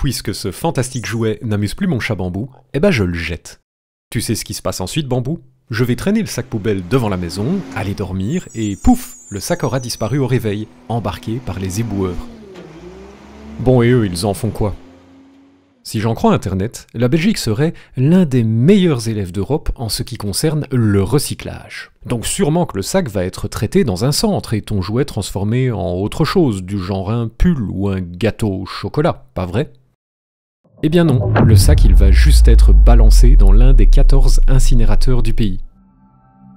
puisque ce fantastique jouet n'amuse plus mon chat Bambou, eh ben je le jette. Tu sais ce qui se passe ensuite, Bambou? Je vais traîner le sac poubelle devant la maison, aller dormir, et pouf, le sac aura disparu au réveil, embarqué par les éboueurs. Bon, et eux, ils en font quoi? Si j'en crois Internet, la Belgique serait l'un des meilleurs élèves d'Europe en ce qui concerne le recyclage. Donc sûrement que le sac va être traité dans un centre et ton jouet transformé en autre chose, du genre un pull ou un gâteau au chocolat, pas vrai? Eh bien non, le sac il va juste être balancé dans l'un des 14 incinérateurs du pays.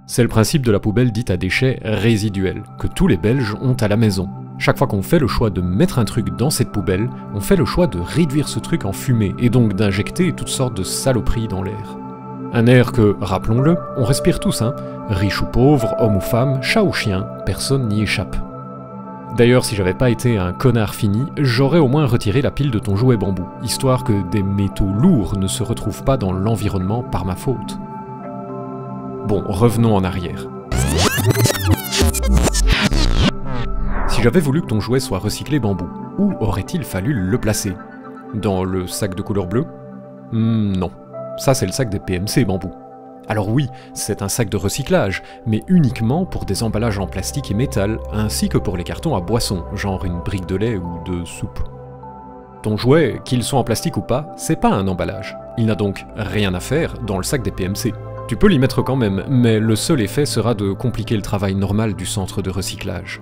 C'est le principe de la poubelle dite à déchets résiduels, que tous les Belges ont à la maison. Chaque fois qu'on fait le choix de mettre un truc dans cette poubelle, on fait le choix de réduire ce truc en fumée, et donc d'injecter toutes sortes de saloperies dans l'air. Un air que, rappelons-le, on respire tous, hein. Riche ou pauvre, homme ou femme, chat ou chien, personne n'y échappe. D'ailleurs, si j'avais pas été un connard fini, j'aurais au moins retiré la pile de ton jouet Bambou, histoire que des métaux lourds ne se retrouvent pas dans l'environnement par ma faute. Bon, revenons en arrière. Si j'avais voulu que ton jouet soit recyclé Bambou, où aurait-il fallu le placer? Dans le sac de couleur bleue? Non. Ça c'est le sac des PMC Bambou. Alors oui, c'est un sac de recyclage, mais uniquement pour des emballages en plastique et métal, ainsi que pour les cartons à boissons, genre une brique de lait ou de soupe. Ton jouet, qu'il soit en plastique ou pas, c'est pas un emballage. Il n'a donc rien à faire dans le sac des PMC. Tu peux l'y mettre quand même, mais le seul effet sera de compliquer le travail normal du centre de recyclage.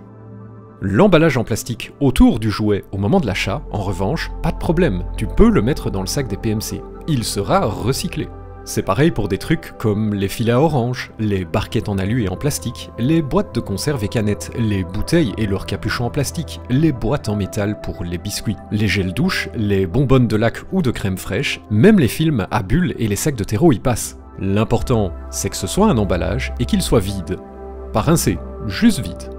L'emballage en plastique autour du jouet au moment de l'achat, en revanche, pas de problème, tu peux le mettre dans le sac des PMC. Il sera recyclé. C'est pareil pour des trucs comme les filets à orange, les barquettes en alu et en plastique, les boîtes de conserve et canettes, les bouteilles et leurs capuchons en plastique, les boîtes en métal pour les biscuits, les gels douche, les bonbonnes de lac ou de crème fraîche, même les films à bulles et les sacs de terreau y passent. L'important, c'est que ce soit un emballage et qu'il soit vide. Pas rincé, juste vide.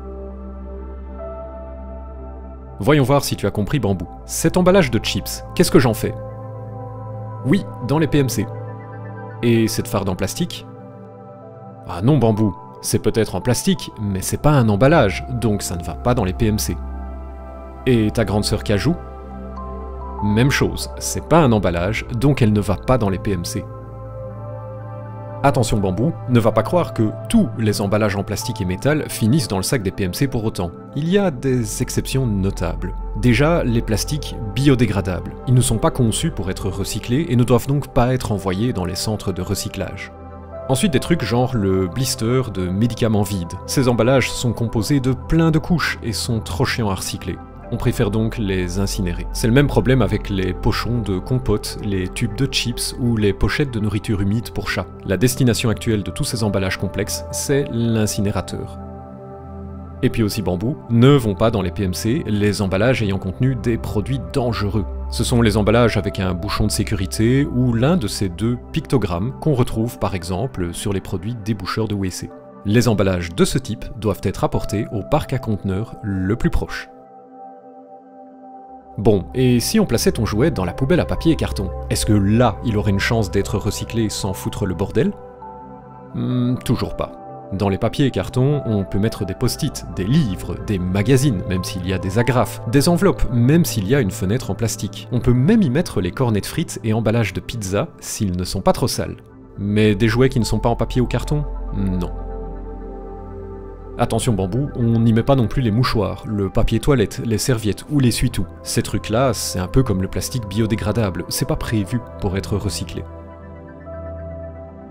Voyons voir si tu as compris Bambou. Cet emballage de chips, qu'est-ce que j'en fais? Oui, dans les PMC. Et cette farde en plastique? Ah non Bambou, c'est peut-être en plastique, mais c'est pas un emballage, donc ça ne va pas dans les PMC. Et ta grande sœur Cajou? Même chose, c'est pas un emballage, donc elle ne va pas dans les PMC. Attention Bambou, ne va pas croire que tous les emballages en plastique et métal finissent dans le sac des PMC pour autant. Il y a des exceptions notables. Déjà, les plastiques biodégradables. Ils ne sont pas conçus pour être recyclés et ne doivent donc pas être envoyés dans les centres de recyclage. Ensuite des trucs genre le blister de médicaments vides. Ces emballages sont composés de plein de couches et sont trop chiants à recycler. On préfère donc les incinérer. C'est le même problème avec les pochons de compote, les tubes de chips ou les pochettes de nourriture humide pour chats. La destination actuelle de tous ces emballages complexes, c'est l'incinérateur. Et puis aussi Bambou, ne vont pas dans les PMC les emballages ayant contenu des produits dangereux. Ce sont les emballages avec un bouchon de sécurité ou l'un de ces deux pictogrammes qu'on retrouve par exemple sur les produits déboucheurs de WC. Les emballages de ce type doivent être apportés au parc à conteneurs le plus proche. Bon, et si on plaçait ton jouet dans la poubelle à papier et carton, est-ce que là, il aurait une chance d'être recyclé sans foutre le bordel? Toujours pas. Dans les papiers et cartons, on peut mettre des post-it, des livres, des magazines, même s'il y a des agrafes, des enveloppes, même s'il y a une fenêtre en plastique. On peut même y mettre les cornets de frites et emballages de pizza s'ils ne sont pas trop sales. Mais des jouets qui ne sont pas en papier ou carton? Non. Attention Bambou, on n'y met pas non plus les mouchoirs, le papier toilette, les serviettes ou l'essuie-tout. Ces trucs-là, c'est un peu comme le plastique biodégradable, c'est pas prévu pour être recyclé.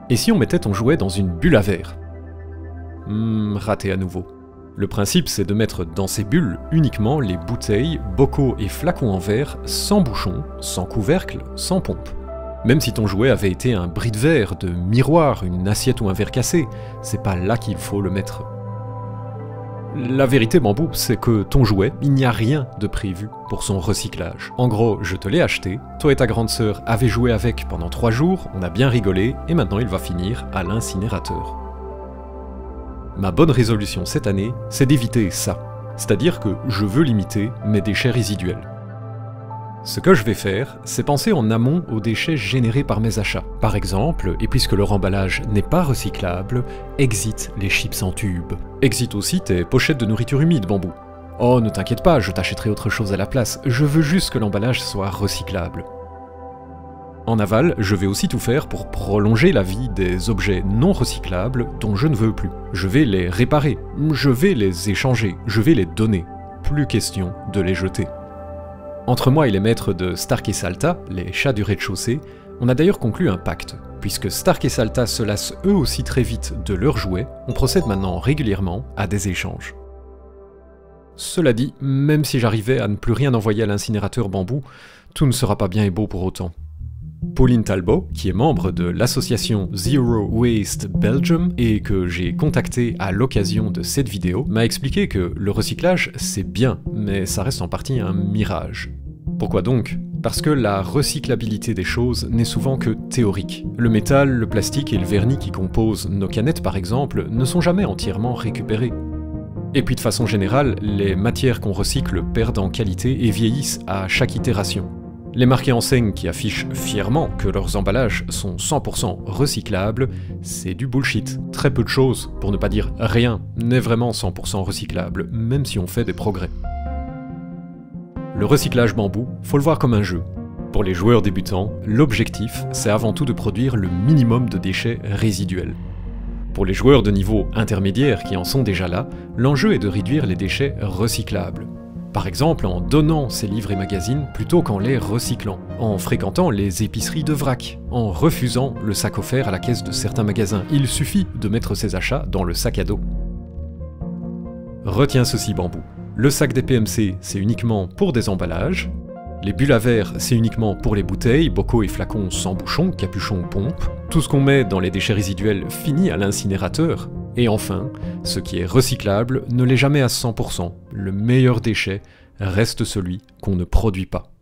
Et si on mettait ton jouet dans une bulle à verre? Raté à nouveau. Le principe, c'est de mettre dans ces bulles uniquement les bouteilles, bocaux et flacons en verre, sans bouchon, sans couvercle, sans pompe. Même si ton jouet avait été un bris de verre, de miroir, une assiette ou un verre cassé, c'est pas là qu'il faut le mettre. La vérité Bambou, c'est que ton jouet, il n'y a rien de prévu pour son recyclage. En gros, je te l'ai acheté, toi et ta grande sœur avez joué avec pendant 3 jours, on a bien rigolé, et maintenant il va finir à l'incinérateur. Ma bonne résolution cette année, c'est d'éviter ça. C'est-à-dire que je veux limiter mes déchets résiduels. Ce que je vais faire, c'est penser en amont aux déchets générés par mes achats. Par exemple, et puisque leur emballage n'est pas recyclable, exit les chips en tube. Exit aussi tes pochettes de nourriture humide Bambou. Oh, ne t'inquiète pas, je t'achèterai autre chose à la place, je veux juste que l'emballage soit recyclable. En aval, je vais aussi tout faire pour prolonger la vie des objets non recyclables dont je ne veux plus. Je vais les réparer, je vais les échanger, je vais les donner. Plus question de les jeter. Entre moi et les maîtres de Stark et Salta, les chats du rez-de-chaussée, on a d'ailleurs conclu un pacte. Puisque Stark et Salta se lassent eux aussi très vite de leurs jouets, on procède maintenant régulièrement à des échanges. Cela dit, même si j'arrivais à ne plus rien envoyer à l'incinérateur bambou, tout ne sera pas bien et beau pour autant. Pauline Talbot, qui est membre de l'association Zero Waste Belgium et que j'ai contacté à l'occasion de cette vidéo, m'a expliqué que le recyclage c'est bien, mais ça reste en partie un mirage. Pourquoi donc ? Parce que la recyclabilité des choses n'est souvent que théorique. Le métal, le plastique et le vernis qui composent nos canettes par exemple ne sont jamais entièrement récupérés. Et puis de façon générale, les matières qu'on recycle perdent en qualité et vieillissent à chaque itération. Les marques et enseignes qui affichent fièrement que leurs emballages sont 100% recyclables, c'est du bullshit. Très peu de choses, pour ne pas dire rien, n'est vraiment 100% recyclable, même si on fait des progrès. Le recyclage bambou, faut le voir comme un jeu. Pour les joueurs débutants, l'objectif, c'est avant tout de produire le minimum de déchets résiduels. Pour les joueurs de niveau intermédiaire qui en sont déjà là, l'enjeu est de réduire les déchets recyclables. Par exemple en donnant ses livres et magazines plutôt qu'en les recyclant, en fréquentant les épiceries de vrac, en refusant le sac offert à la caisse de certains magasins. Il suffit de mettre ses achats dans le sac à dos. Retiens ceci bambou, le sac des PMC c'est uniquement pour des emballages, les bulles à verre c'est uniquement pour les bouteilles, bocaux et flacons sans bouchon, capuchon, pompe, tout ce qu'on met dans les déchets résiduels finit à l'incinérateur. Et enfin, ce qui est recyclable ne l'est jamais à 100%. Le meilleur déchet reste celui qu'on ne produit pas.